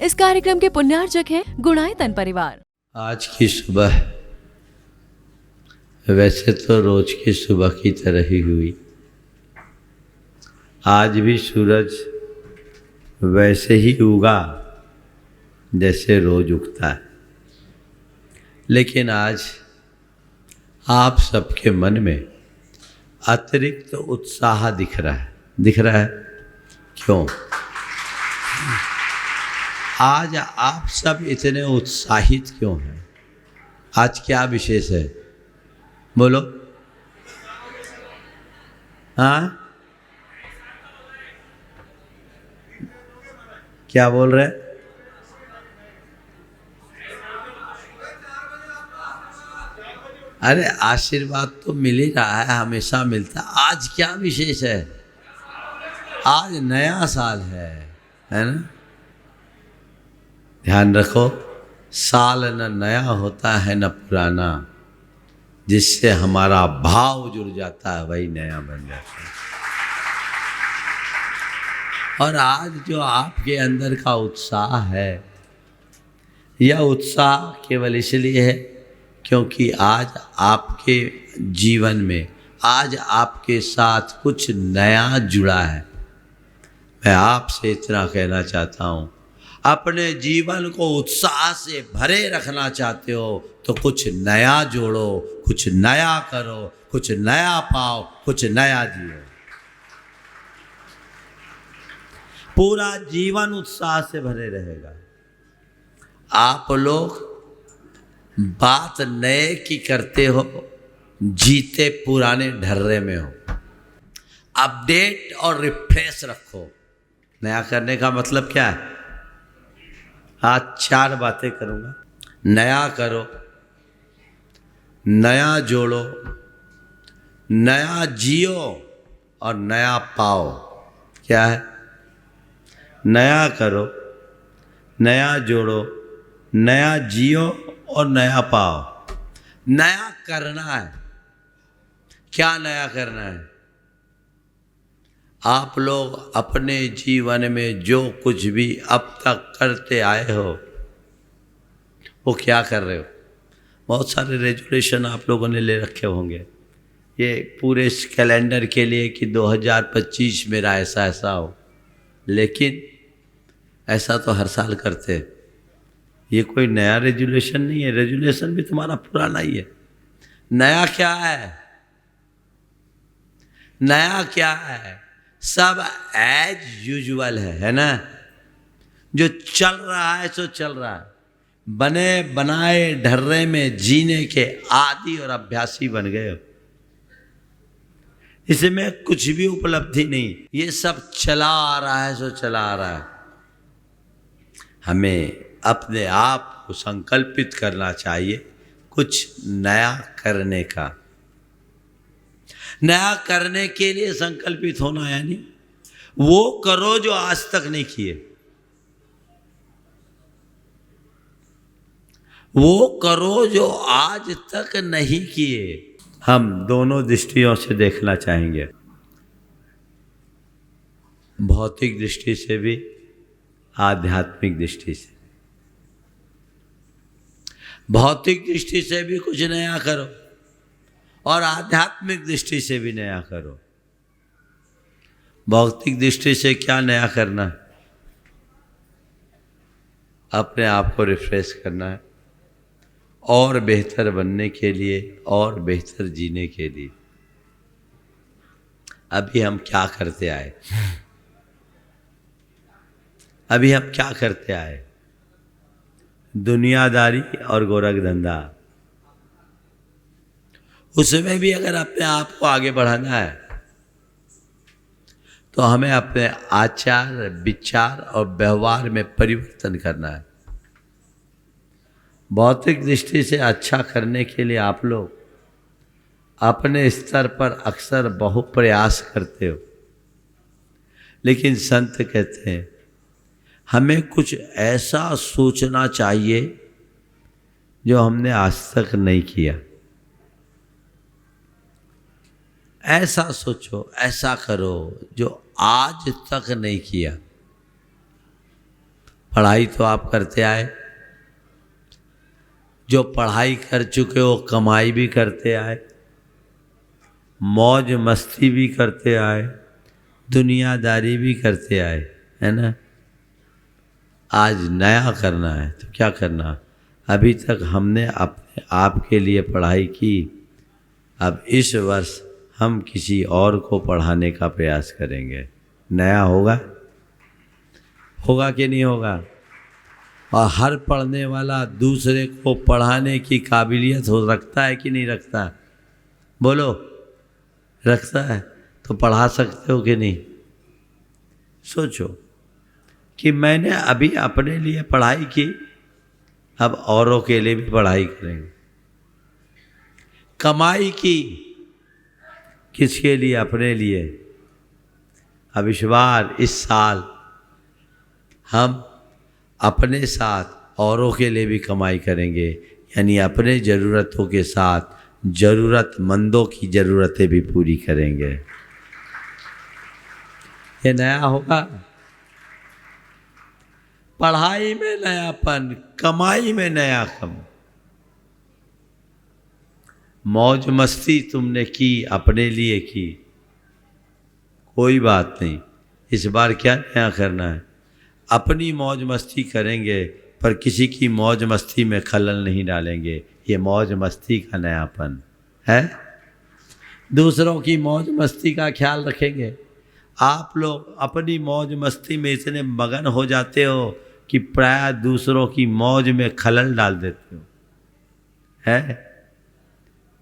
इस कार्यक्रम के पुण्यार्चक हैं गुणायतन परिवार। आज की सुबह वैसे तो रोज की सुबह की तरह ही हुई। आज भी सूरज वैसे ही उगा जैसे रोज उगता है, लेकिन आज आप सबके मन में अतिरिक्त उत्साह दिख रहा है। क्यों? आज आप सब इतने उत्साहित क्यों हैं? आज क्या विशेष है? बोलो। हाँ, क्या बोल रहे? अरे आशीर्वाद तो मिल ही रहा है, हमेशा मिलता है। आज क्या विशेष है? आज नया साल है ना? ध्यान रखो, साल न नया होता है न पुराना, जिससे हमारा भाव जुड़ जाता है वही नया बन जाता है। और आज जो आपके अंदर का उत्साह है, यह उत्साह केवल इसलिए है क्योंकि आज आपके जीवन में, आज आपके साथ कुछ नया जुड़ा है। मैं आपसे इतना कहना चाहता हूँ, अपने जीवन को उत्साह से भरे रखना चाहते हो तो कुछ नया जोड़ो, कुछ नया करो, कुछ नया पाओ, कुछ नया जियो। पूरा जीवन उत्साह से भरे रहेगा। आप लोग बात नए की करते हो, जीते पुराने ढर्रे में हो। अपडेट और रिफ्रेश रखो। नया करने का मतलब क्या है? आज 4 बातें करूँगा। नया करो, नया जोड़ो, नया जियो और नया पाओ। क्या है? नया करो, नया जोड़ो, नया जियो और नया पाओ। नया करना है। क्या नया करना है? आप लोग अपने जीवन में जो कुछ भी अब तक करते आए हो, वो क्या कर रहे हो? बहुत सारे रेजोल्यूशन आप लोगों ने ले रखे होंगे ये पूरे इस कैलेंडर के लिए कि 2025 मेरा ऐसा ऐसा हो, लेकिन ऐसा तो हर साल करते हैं। ये कोई नया रेजोल्यूशन नहीं है। रेजोल्यूशन भी तुम्हारा पुराना ही है। नया क्या है? नया क्या है? सब एज यूजुअल है ना? जो चल रहा है सो चल रहा है। बने बनाए ढर्रे में जीने के आदी और अभ्यासी बन गए हो। इसमें कुछ भी उपलब्धि नहीं, ये सब चला आ रहा है सो चला आ रहा है। हमें अपने आप को संकल्पित करना चाहिए कुछ नया करने का। नया करने के लिए संकल्पित होना यानी वो करो जो आज तक नहीं किए, वो करो जो आज तक नहीं किए। हम दोनों दृष्टियों से देखना चाहेंगे, भौतिक दृष्टि से भी, आध्यात्मिक दृष्टि से। भौतिक दृष्टि से भी कुछ नया करो और आध्यात्मिक दृष्टि से भी नया करो। भौतिक दृष्टि से क्या नया करना है? अपने आप को रिफ्रेश करना है और बेहतर बनने के लिए और बेहतर जीने के लिए। अभी हम क्या करते आए? अभी हम क्या करते आए? दुनियादारी और गोरख धंधा। उसमें भी अगर अपने आप को आगे बढ़ाना है तो हमें अपने आचार, विचार और व्यवहार में परिवर्तन करना है। भौतिक दृष्टि से अच्छा करने के लिए आप लोग अपने स्तर पर अक्सर बहु प्रयास करते हो, लेकिन संत कहते हैं हमें कुछ ऐसा सोचना चाहिए जो हमने आज तक नहीं किया। ऐसा सोचो, ऐसा करो जो आज तक नहीं किया। पढ़ाई तो आप करते आए, जो पढ़ाई कर चुके हो कमाई भी करते आए, मौज मस्ती भी करते आए, दुनियादारी भी करते आए, है ना। आज नया करना है तो क्या करना। अभी तक हमने अपने आप के लिए पढ़ाई की, अब इस वर्ष हम किसी और को पढ़ाने का प्रयास करेंगे। नया होगा, होगा कि नहीं होगा। और हर पढ़ने वाला दूसरे को पढ़ाने की काबिलियत हो रखता है कि नहीं रखता, बोलो रखता है। तो पढ़ा सकते हो कि नहीं। सोचो कि मैंने अभी अपने लिए पढ़ाई की, अब औरों के लिए भी पढ़ाई करेंगे। कमाई की, किसके लिए, अपने लिए। अब इस बार इस साल हम अपने साथ औरों के लिए भी कमाई करेंगे, यानी अपने ज़रूरतों के साथ ज़रूरतमंदों की ज़रूरतें भी पूरी करेंगे। ये नया होगा। पढ़ाई में नयापन, कमाई में नया कम। मौज मस्ती तुमने की, अपने लिए की, कोई बात नहीं। इस बार क्या नया करना है, अपनी मौज मस्ती करेंगे पर किसी की मौज मस्ती में खलल नहीं डालेंगे। ये मौज मस्ती का नयापन है। दूसरों की मौज मस्ती का ख्याल रखेंगे। आप लोग अपनी मौज मस्ती में इतने मगन हो जाते हो कि प्राय दूसरों की मौज में खलल डाल देते हो, है।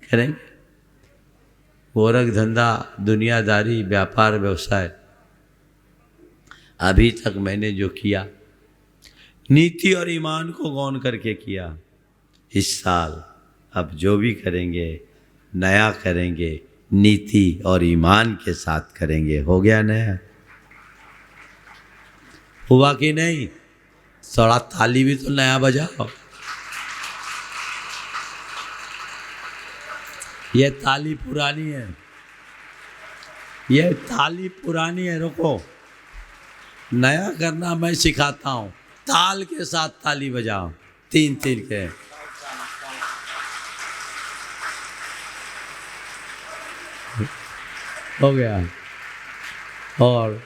करेंगे गोरख धंधा, दुनियादारी, व्यापार व्यवसाय, अभी तक मैंने जो किया नीति और ईमान को गौन करके किया। इस साल अब जो भी करेंगे नया करेंगे, नीति और ईमान के साथ करेंगे। हो गया नया, हुआ कि नहीं। थोड़ा ताली भी तो नया बजाओ। ये ताली पुरानी है, ये ताली पुरानी है। रुको, नया करना मैं सिखाता हूँ। ताल के साथ ताली बजाओ, तीन तीन के। हो गया। और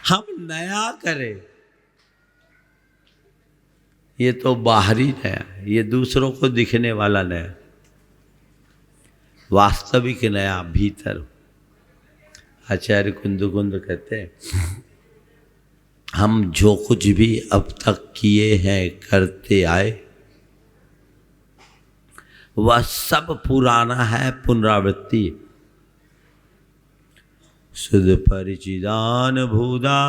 हम नया करें, ये तो बाहरी नया, ये दूसरों को दिखने वाला नया। वास्तविक नया भीतर। आचार्य कुंद कहते हैं, हम जो कुछ भी अब तक किए हैं करते आए वह सब पुराना है, पुनरावृत्ति। सुध परिचिदान भूदा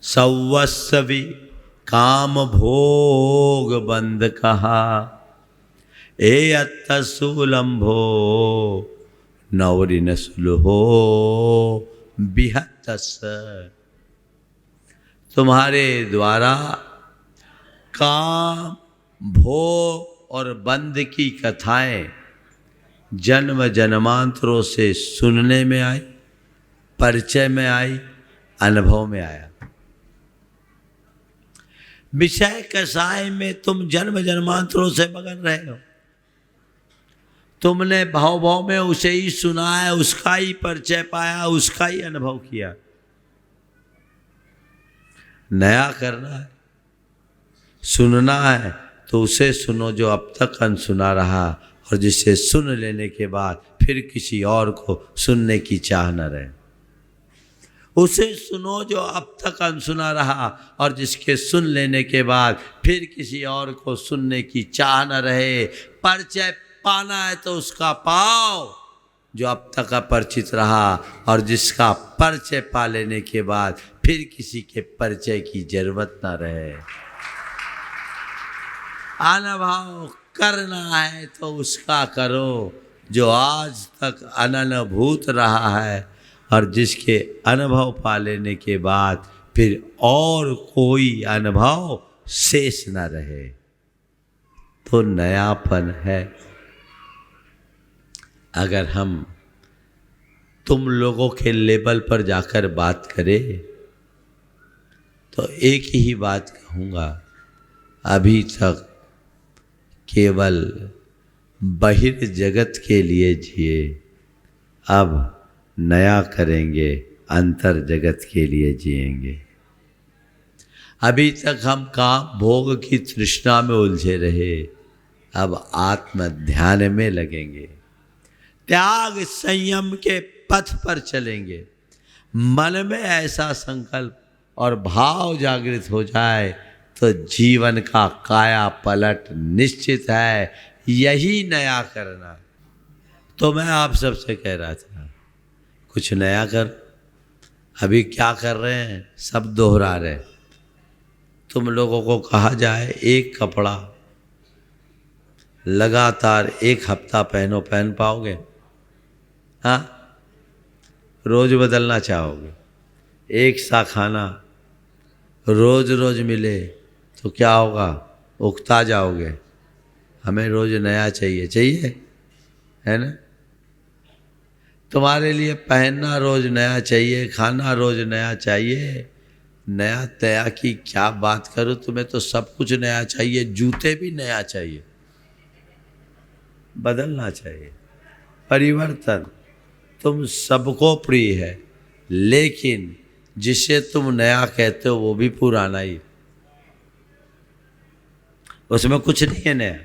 सवस्वी काम भोग बंद कहा, ए अत्तसुलंभो नवरिन सुलहो बिहत्तस। तुम्हारे द्वारा काम, भोग और बंद की कथाएं जन्म जन्मांतरों से सुनने में आई, परिचय में आई, अनुभव में आया। विषय कसाय में तुम जन्म जन्मांतरों से मगन रहे हो। तुमने भाव भाव में उसे ही सुना है, उसका ही परिचय पाया, उसका ही अनुभव किया। नया करना है, सुनना है तो उसे सुनो जो अब तक अनसुना रहा, और जिसे सुन लेने के बाद फिर किसी और को सुनने की चाह न रहे। उसे सुनो जो अब तक अनसुना रहा, और जिसके सुन लेने के बाद फिर किसी और को सुनने की चाह न रहे। परिचय पाना है तो उसका पाओ जो अब तक अपरिचित रहा, और जिसका परिचय पा लेने के बाद फिर किसी के परिचय की जरूरत ना रहे। अनुभव करना है तो उसका करो जो आज तक अनुभूत रहा है, और जिसके अनुभव पा लेने के बाद फिर और कोई अनुभव शेष न रहे, तो नयापन है। अगर हम तुम लोगों के लेवल पर जाकर बात करें तो एक ही बात कहूँगा, अभी तक केवल बहिर्जगत के लिए जिए, अब नया करेंगे, अंतर जगत के लिए जिएंगे। अभी तक हम काम भोग की तृष्णा में उलझे रहे, अब आत्म ध्यान में लगेंगे, त्याग संयम के पथ पर चलेंगे। मन में ऐसा संकल्प और भाव जागृत हो जाए तो जीवन का काया पलट निश्चित है। यही नया करना। तो मैं आप सबसे कह रहा था, कुछ नया कर। अभी क्या कर रहे हैं, सब दोहरा रहे। तुम लोगों को कहा जाए एक कपड़ा लगातार 1 हफ्ता पहनो, पहन पाओगे? हाँ, रोज बदलना चाहोगे? एक सा खाना रोज रोज मिले तो क्या होगा, उकता जाओगे। हमें रोज नया चाहिए, चाहिए है ना? तुम्हारे लिए पहनना रोज नया चाहिए, खाना रोज नया चाहिए। नया तया की क्या बात करूं, तुम्हें तो सब कुछ नया चाहिए, जूते भी नया चाहिए। बदलना चाहिए, परिवर्तन तुम सबको प्रिय है, लेकिन जिसे तुम नया कहते हो वो भी पुराना ही, उसमें कुछ नहीं है नया,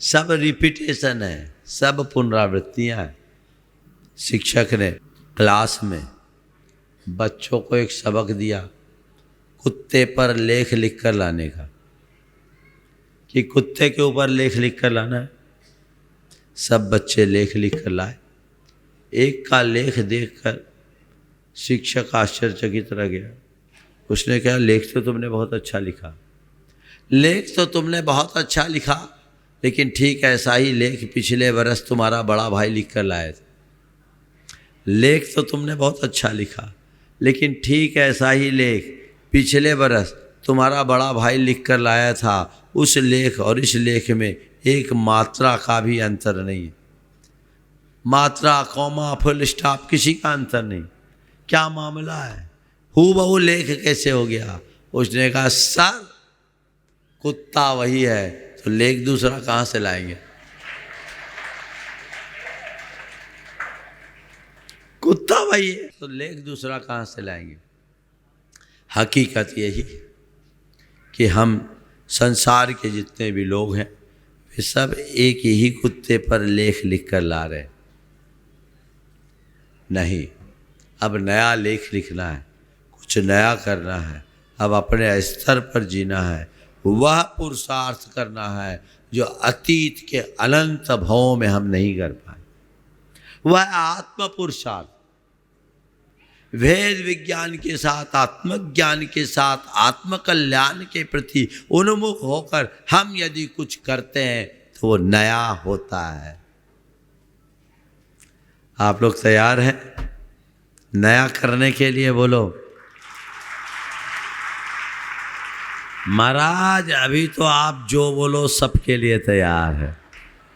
सब रिपीटेशन है, सब पुनरावृत्तियां हैं। शिक्षक ने क्लास में बच्चों को एक सबक दिया, कुत्ते पर लेख लिख कर लाने का, कि कुत्ते के ऊपर लेख लिख कर लाना है। सब बच्चे लेख लिख कर लाए। एक का लेख देखकर शिक्षक आश्चर्यचकित रह गया। उसने कहा, लेख तो तुमने बहुत अच्छा लिखा, लेख तो तुमने बहुत अच्छा लिखा, लेकिन ठीक ऐसा ही लेख पिछले बरस तुम्हारा बड़ा भाई लिख कर लाया था। लेख तो तुमने बहुत अच्छा लिखा, लेकिन ठीक ऐसा ही लेख पिछले बरस तुम्हारा बड़ा भाई लिख कर लाया था। उस लेख और इस लेख में एक मात्रा का भी अंतर नहीं है। मात्रा, कॉमा, फुल स्टॉप, किसी का अंतर नहीं। क्या मामला है, हूबहू लेख कैसे हो गया? उसने कहा, सर कुत्ता वही है तो लेख दूसरा कहाँ से लाएंगे? कुत्ता वही है तो लेख दूसरा कहाँ से लाएंगे? हकीकत यही कि हम संसार के जितने भी लोग हैं वे सब एक ही कुत्ते पर लेख लिख कर ला रहे। नहीं, अब नया लेख लिखना है, कुछ नया करना है, अब अपने स्तर पर जीना है, वह पुरुषार्थ करना है जो अतीत के अनंत भवों में हम नहीं कर पाए। वह आत्म पुरुषार्थ, वेद विज्ञान के साथ, आत्मज्ञान के साथ, आत्मकल्याण के प्रति उन्मुख होकर हम यदि कुछ करते हैं तो वो नया होता है। आप लोग तैयार हैं नया करने के लिए? बोलो महाराज, अभी तो आप जो बोलो सबके लिए तैयार है,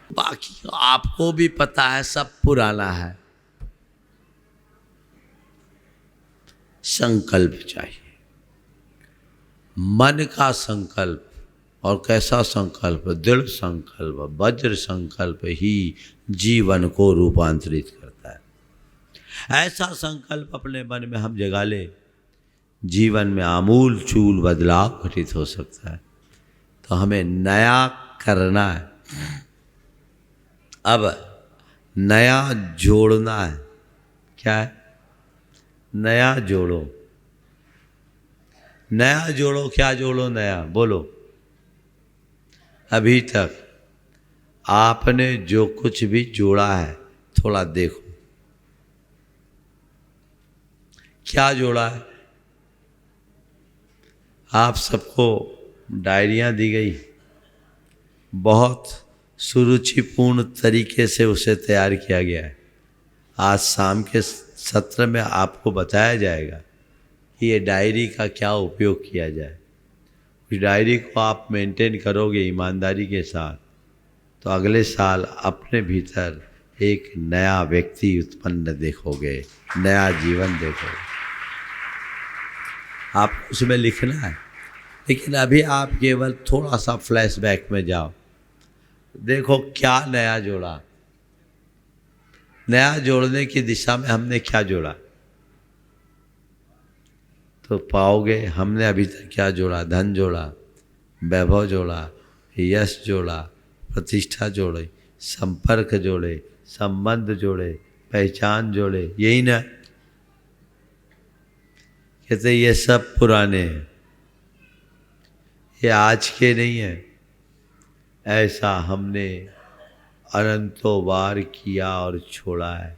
बाकी आपको भी पता है सब पुराना है। संकल्प चाहिए, मन का संकल्प। और कैसा संकल्प? दृढ़ संकल्प, वज्र संकल्प ही जीवन को रूपांतरित करता है। ऐसा संकल्प अपने मन में हम जगा ले, जीवन में आमूल चूल बदलाव घटित हो सकता है। तो हमें नया करना है, अब नया जोड़ना है। क्या है? नया जोड़ो। नया जोड़ो, क्या जोड़ो? नया बोलो। अभी तक आपने जो कुछ भी जोड़ा है थोड़ा देखो, क्या जोड़ा है? आप सबको डायरियां दी गई, बहुत सुरुचिपूर्ण तरीके से उसे तैयार किया गया है। आज शाम के सत्र में आपको बताया जाएगा कि ये डायरी का क्या उपयोग किया जाए। उस डायरी को आप मेंटेन करोगे ईमानदारी के साथ तो अगले साल अपने भीतर एक नया व्यक्ति उत्पन्न देखोगे, नया जीवन देखोगे। आप उसमें लिखना है। लेकिन अभी आप केवल थोड़ा सा फ्लैशबैक में जाओ, देखो क्या नया जोड़ा, नया जोड़ने की दिशा में हमने क्या जोड़ा, तो पाओगे हमने अभी तक क्या जोड़ा। धन जोड़ा, वैभव जोड़ा, यश जोड़ा, प्रतिष्ठा जोड़े, संपर्क जोड़े, संबंध जोड़े, पहचान जोड़े, यही ना। कहते ये सब पुराने हैं, ये आज के नहीं है। ऐसा हमने अनंतों बार किया और छोड़ा है।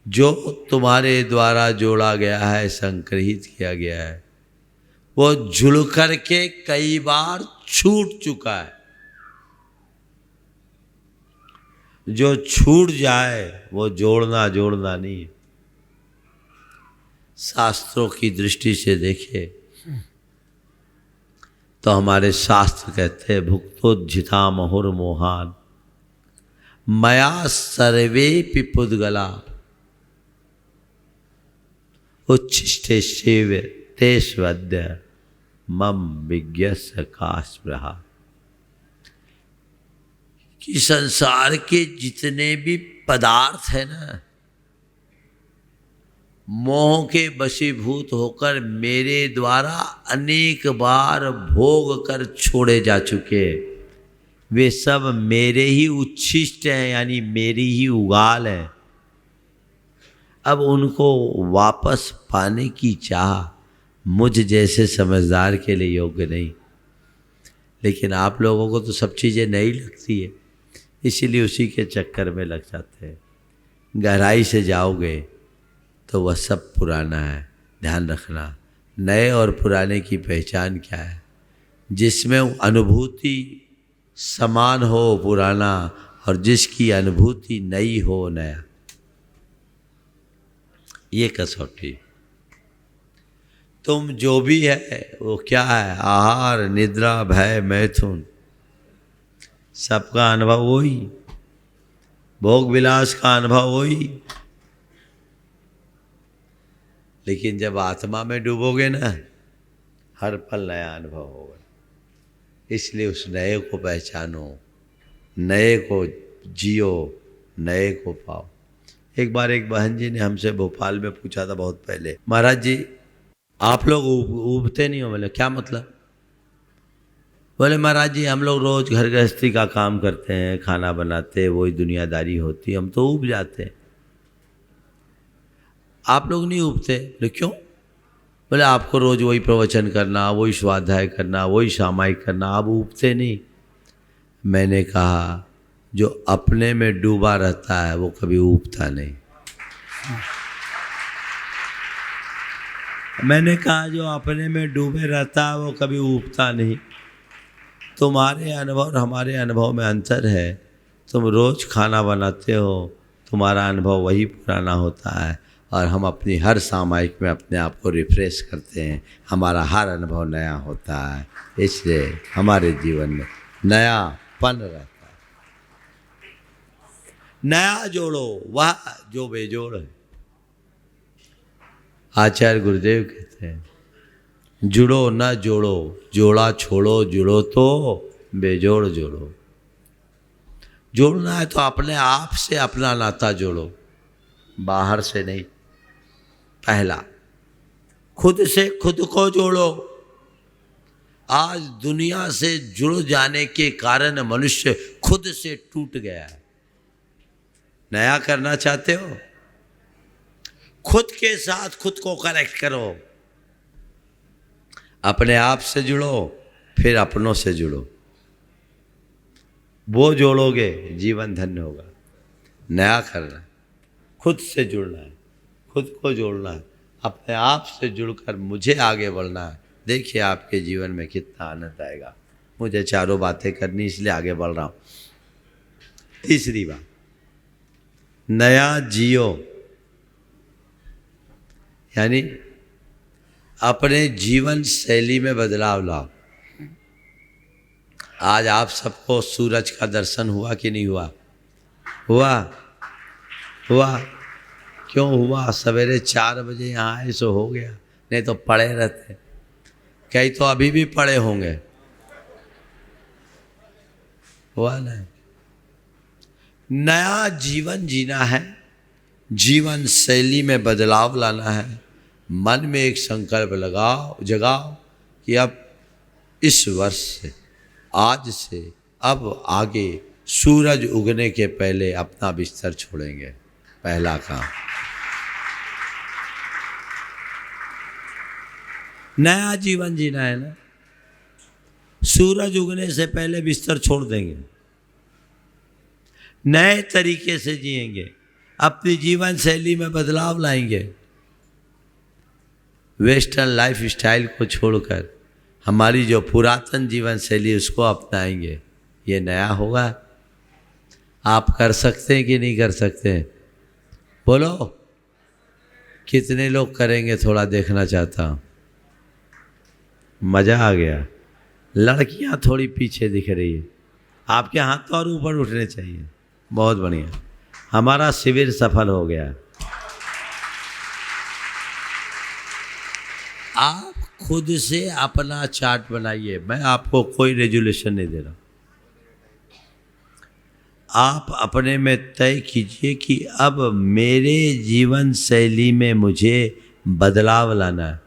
जो तुम्हारे द्वारा जोड़ा गया है, संग्रहित किया गया है, वो जुड़ करके कई बार छूट चुका है। जो छूट जाए वो जोड़ना नहीं है। शास्त्रों की दृष्टि से देखे तो हमारे शास्त्र कहते हैं भुक्तोज्झिता मुहुर्मोहान मया सर्वे पिपुद्गला उच्छिष्टे शिव तेष्वद्य मम विज्ञस्य कास्पृहा। कि संसार के जितने भी पदार्थ है ना, मोह के वशीभूत होकर मेरे द्वारा अनेक बार भोग कर छोड़े जा चुके, वे सब मेरे ही उच्छिष्ट हैं, यानी मेरी ही उगाल है। अब उनको वापस पाने की चाह मुझ जैसे समझदार के लिए योग्य नहीं। लेकिन आप लोगों को तो सब चीज़ें नई लगती है, इसीलिए उसी के चक्कर में लग जाते हैं। गहराई से जाओगे तो वह सब पुराना है। ध्यान रखना, नए और पुराने की पहचान क्या है। जिसमें अनुभूति समान हो पुराना, और जिसकी अनुभूति नई हो नया, ये कसौटी। तुम जो भी है वो क्या है, आहार निद्रा भय मैथुन, सबका अनुभव वही, भोग विलास का अनुभव वही। लेकिन जब आत्मा में डूबोगे ना, हर पल नया अनुभव होगा। इसलिए उस नए को पहचानो, नए को जियो, नए को पाओ। एक बार एक बहन जी ने हमसे भोपाल में पूछा था बहुत पहले, महाराज जी आप लोग उबते नहीं हो? बोले क्या मतलब? बोले महाराज जी हम लोग रोज घर गृहस्थी का काम करते हैं, खाना बनाते, वही दुनियादारी होती, हम तो उब जाते हैं। आप लोग नहीं उबते? बोले क्यों? बोले आपको रोज वही प्रवचन करना, वही स्वाध्याय करना, वही सामायिक करना, आप उबते नहीं। मैंने कहा जो अपने में डूबा रहता है वो कभी उबता नहीं। मैंने कहा जो अपने में डूबे रहता है वो कभी उबता नहीं। तुम्हारे अनुभव और हमारे अनुभव में अंतर है। तुम रोज खाना बनाते हो, तुम्हारा अनुभव वही पुराना होता है, और हम अपनी हर सामायिक में अपने आप को रिफ्रेश करते हैं, हमारा हर अनुभव नया होता है। इसलिए हमारे जीवन में नयापन रहता है। नया जोड़ो वह जो बेजोड़ है। आचार्य गुरुदेव कहते हैं जुड़ो न जोड़ो, जोड़ा छोड़ो, जुड़ो तो बेजोड़ जोड़ो। जोड़ना है तो अपने आप से अपना नाता जोड़ो, बाहर से नहीं। पहला खुद से खुद को जोड़ो। आज दुनिया से जुड़ जाने के कारण मनुष्य खुद से टूट गया है। नया करना चाहते हो, खुद के साथ खुद को कनेक्ट करो, अपने आप से जुड़ो, फिर अपनों से जुड़ो। वो जोड़ोगे जीवन धन्य होगा। नया करना है, खुद से जुड़ना है, खुद को जोड़ना है, अपने आप से जुड़कर मुझे आगे बढ़ना है। देखिए आपके जीवन में कितना आनंद आएगा। मुझे चारों बातें करनी इसलिए आगे बढ़ रहा हूँ। तीसरी बात, नया जियो, यानी अपने जीवन शैली में बदलाव लाओ। आज आप सबको सूरज का दर्शन हुआ कि नहीं हुआ? हुआ? क्यों हुआ, सवेरे 4 बजे यहाँ आए सो हो गया, नहीं तो पड़े रहते। कई तो अभी भी पड़े होंगे। हुआ नहीं। नया जीवन जीना है, जीवन शैली में बदलाव लाना है। मन में एक संकल्प जगाओ कि अब इस वर्ष से, आज से, अब आगे सूरज उगने के पहले अपना बिस्तर छोड़ेंगे। पहला काम। नया जीवन जीना है ना, सूरज उगने से पहले बिस्तर छोड़ देंगे, नए तरीके से जिएंगे, अपनी जीवन शैली में बदलाव लाएंगे। वेस्टर्न लाइफ स्टाइल को छोड़कर हमारी जो पुरातन जीवन शैली उसको अपनाएंगे। ये नया होगा। आप कर सकते हैं कि नहीं कर सकते हैं? बोलो, कितने लोग करेंगे? थोड़ा देखना चाहता हूँ। मज़ा आ गया। लड़कियाँ थोड़ी पीछे दिख रही है, आपके हाथ तो और ऊपर उठने चाहिए। बहुत बढ़िया, हमारा शिविर सफल हो गया। आप खुद से अपना चार्ट बनाइए, मैं आपको कोई रेजुलेशन नहीं दे रहा। आप अपने में तय कीजिए कि अब मेरे जीवन शैली में मुझे बदलाव लाना है।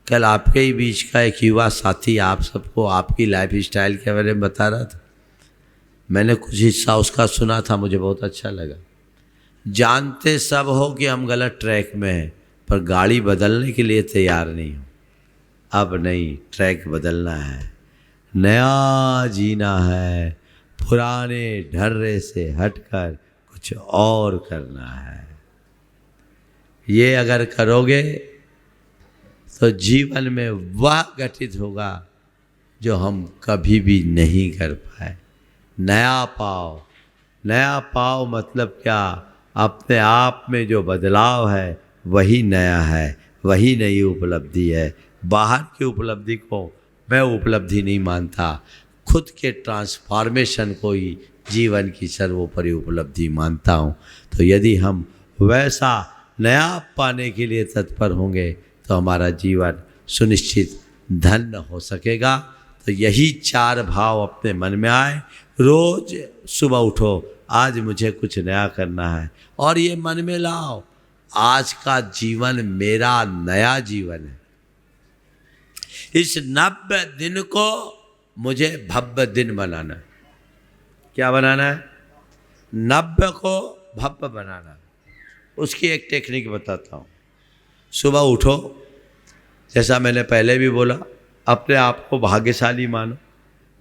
कल आपके ही बीच का एक युवा साथी आप सबको आपकी लाइफ स्टाइल के बारे में बता रहा था। मैंने कुछ हिस्सा उसका सुना था, मुझे बहुत अच्छा लगा। जानते सब हो कि हम गलत ट्रैक में हैं, पर गाड़ी बदलने के लिए तैयार नहीं हो। अब नहीं, ट्रैक बदलना है, नया जीना है, पुराने ढर्रे से हटकर कुछ और करना है। ये अगर करोगे तो जीवन में वह घटित होगा जो हम कभी भी नहीं कर पाए। नया पाओ। नया पाओ मतलब क्या? अपने आप में जो बदलाव है वही नया है, वही नई उपलब्धि है। बाहर की उपलब्धि को मैं उपलब्धि नहीं मानता, खुद के ट्रांसफॉर्मेशन को ही जीवन की सर्वोपरि उपलब्धि मानता हूँ। तो यदि हम वैसा नया पाने के लिए तत्पर होंगे तो हमारा जीवन सुनिश्चित धन्य हो सकेगा। तो यही 4 भाव अपने मन में आए। रोज सुबह उठो, आज मुझे कुछ नया करना है, और ये मन में लाओ, आज का जीवन मेरा नया जीवन है। इस 90 दिन को मुझे भव्य दिन बनाना है। क्या बनाना है? 90 को भव्य बनाना है। उसकी एक टेक्निक बताता हूँ। सुबह उठो, जैसा मैंने पहले भी बोला, अपने आप को भाग्यशाली मानो,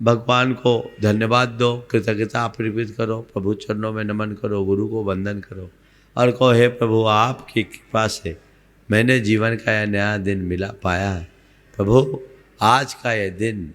भगवान को धन्यवाद दो, कृतज्ञता अर्पित करो, प्रभु चरणों में नमन करो, गुरु को वंदन करो और कहो, हे प्रभु, आपकी कृपा से मैंने जीवन का यह नया दिन पाया है। प्रभु, आज का यह दिन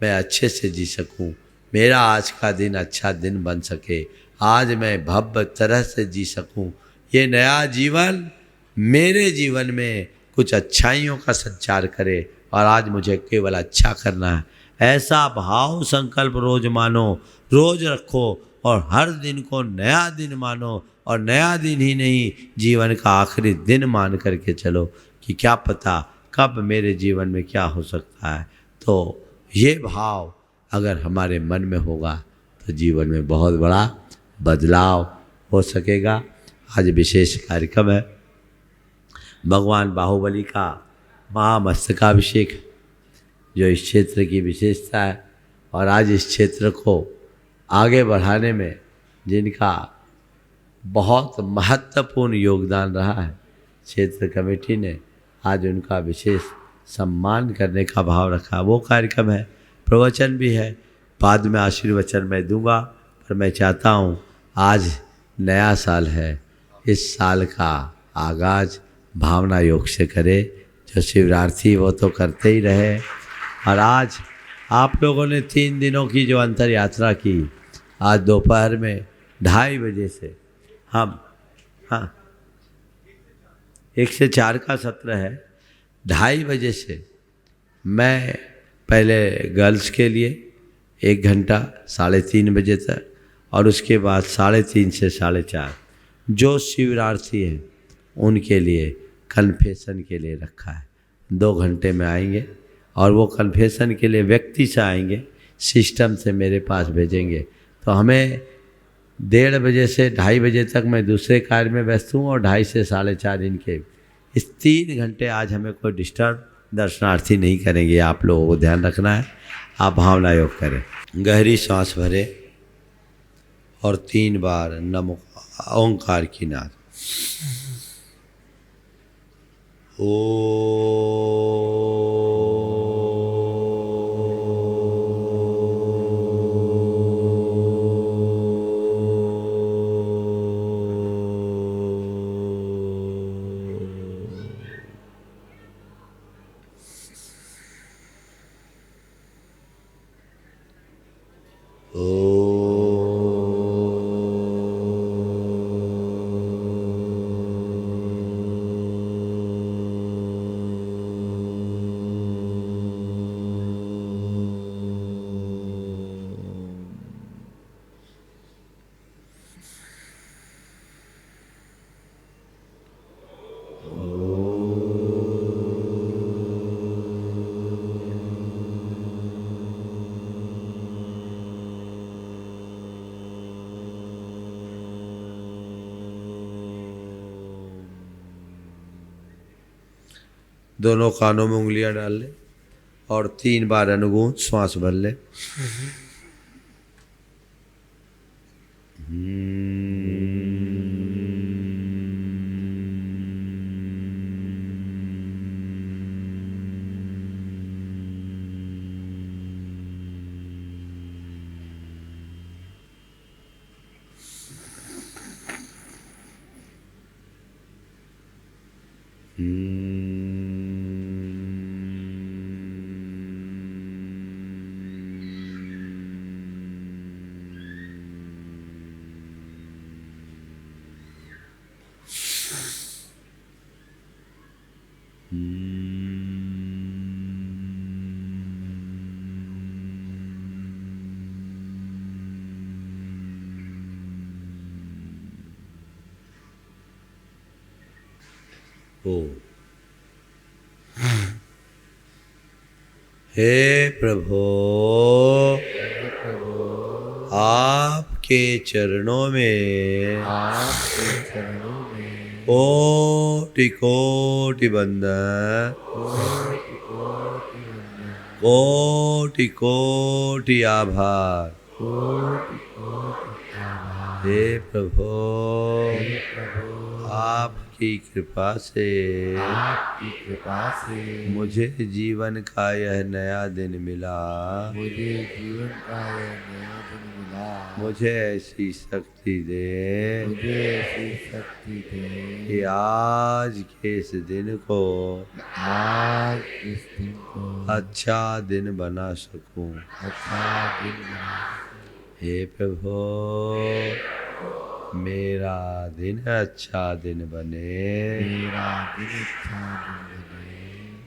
मैं अच्छे से जी सकूं, मेरा आज का दिन अच्छा दिन बन सके, आज मैं भव्य तरह से जी सकूं। ये नया जीवन मेरे जीवन में कुछ अच्छाइयों का संचार करे और आज मुझे केवल अच्छा करना है। ऐसा भाव संकल्प रोज मानो, रोज रखो और हर दिन को नया दिन मानो, और नया दिन ही नहीं, जीवन का आखिरी दिन मान करके चलो कि क्या पता कब मेरे जीवन में क्या हो सकता है। तो ये भाव अगर हमारे मन में होगा तो जीवन में बहुत बड़ा बदलाव हो सकेगा। आज विशेष कार्यक्रम है, भगवान बाहुबली का महामस्तकाभिषेक, जो इस क्षेत्र की विशेषता है। और आज इस क्षेत्र को आगे बढ़ाने में जिनका बहुत महत्वपूर्ण योगदान रहा है, क्षेत्र कमेटी ने आज उनका विशेष सम्मान करने का भाव रखा। वो कार्यक्रम है, प्रवचन भी है, बाद में आशीर्वचन मैं दूंगा। पर मैं चाहता हूँ, आज नया साल है, इस साल का आगाज़ भावना योग से करे। जो शिवरात्रि वो तो करते ही रहे। और आज आप लोगों ने 3 दिनों की जो अंतर यात्रा की, आज दोपहर में 2:30 बजे से हम 1 से 4 का सत्र है। 2:30 बजे से मैं पहले गर्ल्स के लिए 1 घंटा 3:30 बजे तक, और उसके बाद 3:30 से 4:30 जो शिवरार्थी हैं उनके लिए कन्फेशन के लिए रखा है। 2 घंटे में आएंगे और वो कन्फेशन के लिए व्यक्ति से आएंगे, सिस्टम से मेरे पास भेजेंगे। तो हमें 1:30 बजे से 2:30 बजे तक मैं दूसरे कार्य में व्यस्त हूँ और 2:30 से 4:30 इनके। इस 3 घंटे आज हमें कोई डिस्टर्ब दर्शनार्थी नहीं करेंगे। आप लोगों को ध्यान रखना है। आप भावना योग करें, गहरी सांस भरे और 3 बार नमो ओंकार की नाद। दोनों कानों में उंगलियां डाल ले और 3 बार अनुगूंज श्वास भर ले। हे प्रभु, आपके चरणों में कोटि कोटि वंदन, कोटि कोटि आभार। हे प्रभु, आपकी कृपा से मुझे जीवन का यह नया दिन मिला। मुझे ऐसी शक्ति दे कि आज के इस दिन को अच्छा दिन बना सकूं। हे प्रभु, मेरा दिन अच्छा दिन बने,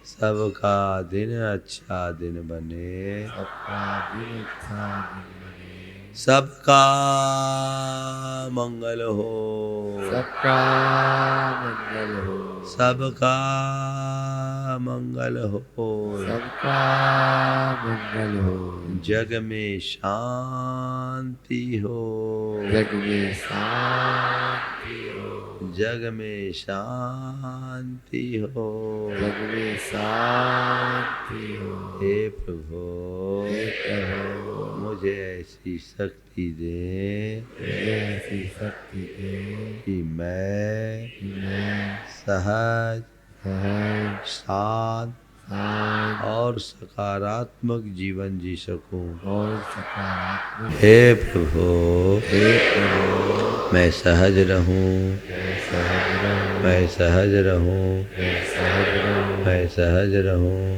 सबका दिन अच्छा दिन बने, सबका मंगल हो, सबका मंगल हो, जग में शांति हो, जग में शांति हो, जग में शांति हो, जग में शांति हो। हे प्रभु, मुझे ऐसी शक्ति दे, कि मैं सहज शांत और सकारात्मक जीवन जी सकूं। हे प्रभु, मैं सहज रहूं, मैं सहज रहूं, मैं सहज रहूं, मैं सहज रहूं,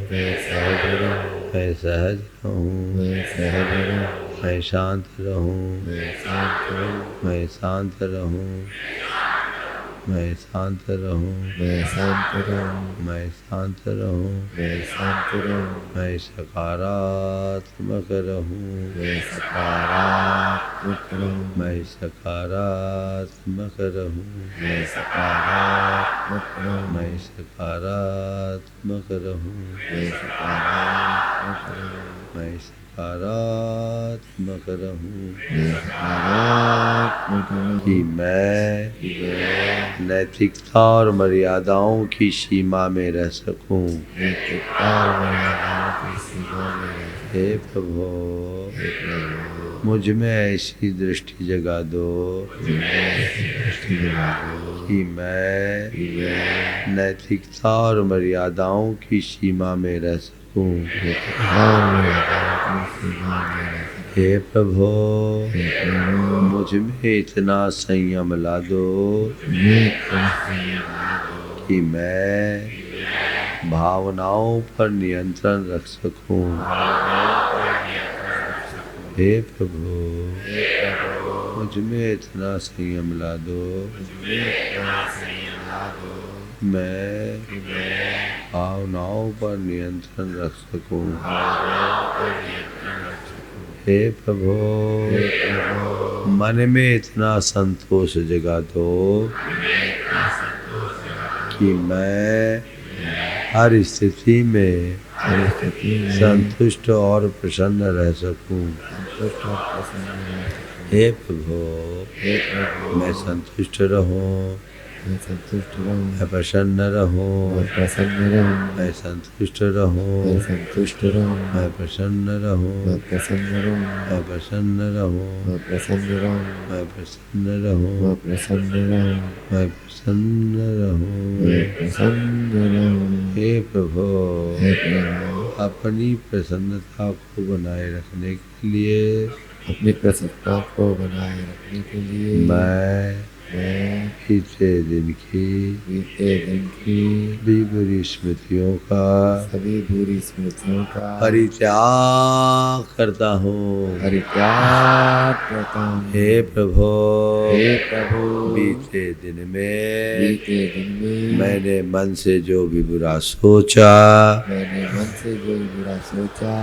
मैं शांत रहूं, मैं शांत रहूं, मैं शांत रहूं, मैं शांत रहूं, मैं शांत रहूं, मैं शांत रहूं, मैं सकारात्मक रहूं, मैं सकारात्मक रहूं, मैं सकारात्मक रहूं, मैं सकारात्मक रहूं, मैं सकारात्मक रहूं, मैं सकारात्मक रहूं, मैं सकारात्मक रहूं, मैं सकारात्मक रहूं, कि मैं नैतिकता और मर्यादाओं की सीमा में रह सकूं। नैतिकता और मर्यादाओं की सीमा में रह हे प्रभु, सकूं। मुझ में ऐसी दृष्टि जगा दो दृष्टि दिला दो कि मैं कि मैं नैतिकता और मर्यादाओं की सीमा में रह सकूं। नैतिकता और मर्यादाओं की सीमा में रह सकूं। हे प्रभु, हे प्रभु, मुझ में इतना संयम ला दो मैं संयम ला दो कि मैं भावनाओं पर नियंत्रण रख सकूं। हे प्रभु, हे प्रभु, मुझ में इतना संयम ला दो मैं संयम ला दो मैं कि मैं भावनाओं पर नियंत्रण रख सकूं। भावनाओं पर नियंत्रण रख सकूं। हे प्रभु, हे प्रभु, मन में इतना संतोष जगा दो कि मैं हर स्थिति में हर स्थिति में संतुष्ट और प्रसन्न रह सकूं। संतुष्ट और प्रसन्न रह सकूं। हे प्रभु, हे प्रभु, मैं संतुष्ट रहूं, मैं संतुष्ट रहूं, मैं प्रसन्न रहूं, मैं प्रसन्न रहूं, मैं संतुष्ट रहूं, मैं संतुष्ट रहूं, मैं प्रसन्न रहूं, मैं प्रसन्न रहूं, मैं प्रसन्न रहूं, मैं प्रसन्न रहूं, मैं प्रसन्न रहूं, मैं प्रसन्न रहूं, मैं प्रसन्न रहूं। मैं प्रसन्न रहूं। हे प्रभु, हे प्रभु, अपनी प्रसन्नता को बनाए रखने के लिए अपनी प्रसन्नता को बनाए रखने के लिए मैं बीते दिन की भी बुरी स्मृतियों का सभी बुरी स्मृतियों का परित्याग करता हूँ। परित्याग करता हूँ। हे प्रभु, हे प्रभु, बीते दिन में में मैंने मन से जो भी बुरा सोचा, मैंने मन से जो भी बुरा सोचा,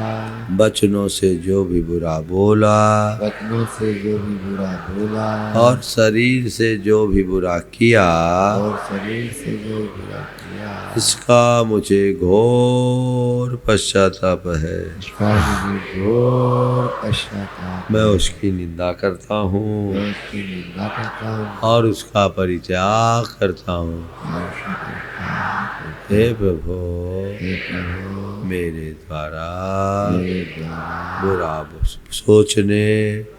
वचनों से जो भी बुरा बोला वचनों से जो भी बुरा बोला और शरीर से जो भी बुरा किया, और शरीर से जो बुरा किया, इसका मुझे घोर पश्चाताप है। इसका मुझे घोर पश्चाताप। मैं उसकी निंदा करता हूँ मैं उसकी निंदा करता हूँ और उसका परित्याग करता हूँ। और उसका परित्याग करता हे प्रभु, हे प्रभु, मेरे द्वारा मेरे द्वारा बुरा सोचने,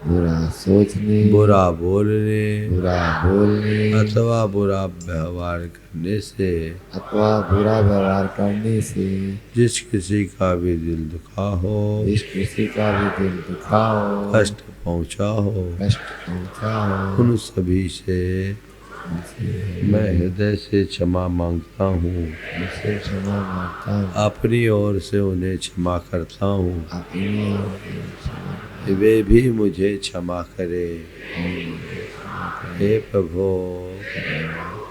बुरा सोचने, बुरा बोलने बुरा बोलने अथवा बुरा व्यवहार करने से अथवा बुरा व्यवहार करने से जिस किसी का भी दिल दुखा हो, जिस किसी का भी दिल दुखा हो, कष्ट पहुँचा हो, कष्ट पहुंचा हो, उन सभी से मैं हृदय से क्षमा मांगता हूँ। मुझसे क्षमा मांगता हूँ। अपनी ओर से उन्हें क्षमा करता हूँ। अपनी ओर से क्षमा वे भी मुझे क्षमा करे। हे प्रभु,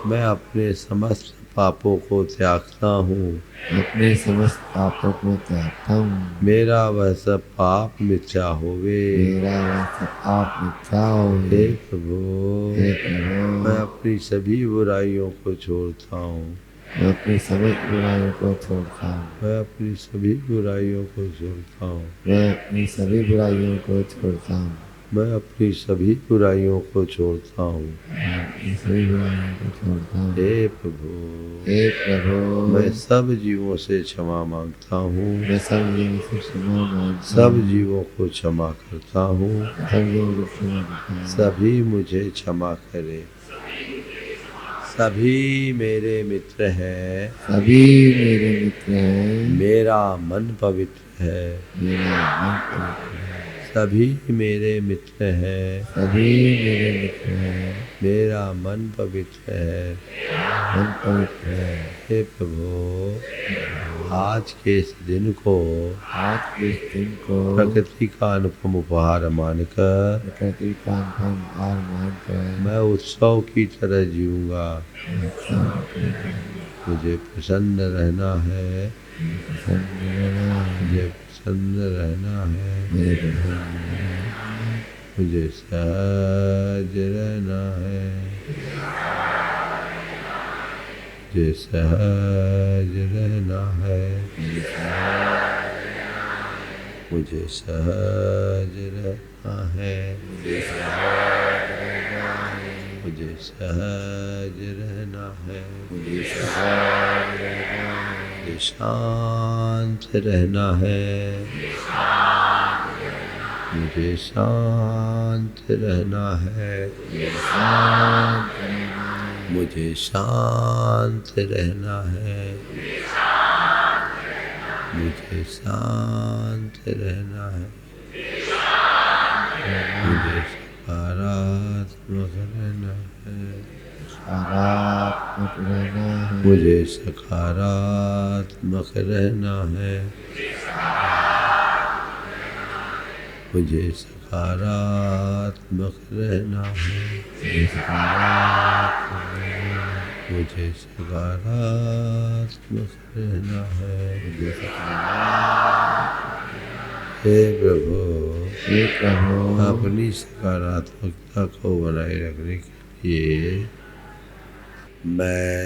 मैं अपने समस्त पापों को त्यागता हूँ। अपने समस्त पापों को त्यागता हूँ। मेरा वह सब पाप मिथ्या होवे। मेरा वह सब पाप मिथ्या होवे। हे प्रभु, हे प्रभु, मैं अपनी सभी बुराइयों को छोड़ता हूँ। मैं अपनी समस्त बुराइयों को छोड़ता हूँ। मैं अपनी सभी बुराइयों को छोड़ता हूँ। मैं अपनी सभी बुराइयों को छोड़ता हूँ। मैं अपनी सभी बुराइयों को छोड़ता हूँ। मैं अपनी सभी बुराइयों को छोड़ता हूँ। हे प्रभु, हे प्रभु, मैं सब जीवों से क्षमा मांगता हूँ। मैं सब जीवों से क्षमा मांगता सब हूँ। जीवों को क्षमा करता हूँ। सब जीवों को क्षमा करता हूँ। सभी मुझे क्षमा करे। सभी मेरे मित्र हैं। सभी मेरे मित्र हैं। मेरा मन पवित्र है। मेरा मन पवित्र है। सभी मेरे मित्र हैं, सभी मेरे मित्र हैं, मेरा मन पवित्र है। मन पवित्र है। हे प्रभु, आज के इस दिन को आज के इस दिन को प्रकृति का अनुपम उपहार मानकर प्रकृति का अनुपम उपहार मानकर मैं उत्सव की तरह जीऊंगा। मुझे प्रसन्न रहना है, प्रसन्न रहना है, मुझे प्रसन्न रहना है, मुझे प्रसन्न मुझे सहज रहना है, मुझे सहज रहना है, मुझे सहज रहना है, मुझे सहज रहना है, मुझे सहज रहना है, मुझे शांत रहना है, मुझे शांत रहना है, मुझे शांत रहना है, मुझे शांत रहना है, मुझे सकारात्मक रहना है, सकारात्मक रहना है, मुझे सकारात्मक रहना है, मुझे सकारात्मक रहना है, मुझे सकारात्मक रहना है। हे प्रभु, हे प्रभु, अपनी सकारात्मकता को बनाए रखने के लिए मैं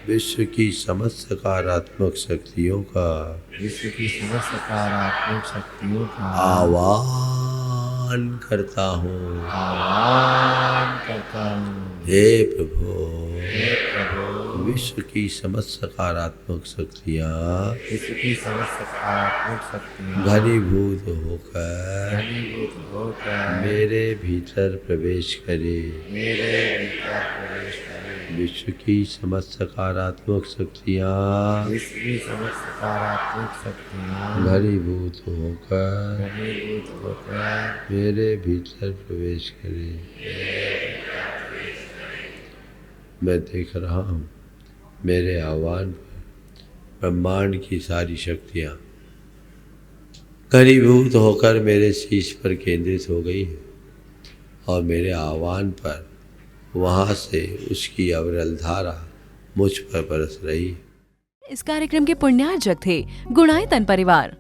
विश्व की समस्त सकारात्मक शक्तियों का विश्व की समस्त सकारात्मक शक्तियों का आह्वान करता हूँ। आह्वान करता हूँ। हे प्रभु, हे प्रभु, विश्व की समस्त सकारात्मक शक्तियाँ विश्व की समस्त सकारात्मक शक्तियाँ घनीभूत होकर घनीभूत होकर मेरे भीतर प्रवेश करे। मेरे भीतर प्रवेश करें। विश्व की समस्त सकारात्मक शक्तियाँ विश्व की समस्त सकारात्मक शक्तियाँ घनीभूत होकर घनीभूत होकर मेरे भीतर प्रवेश करे। मैं देख रहा हूँ मेरे आह्वान पर ब्रह्मांड की सारी शक्तियाँ घनीभूत होकर मेरे शीश पर केंद्रित हो गई है और मेरे आह्वान पर वहाँ से उसकी अविरल धारा मुझ पर बरस रही है। इस कार्यक्रम के पुण्यार्जक थे गुणायतन परिवार।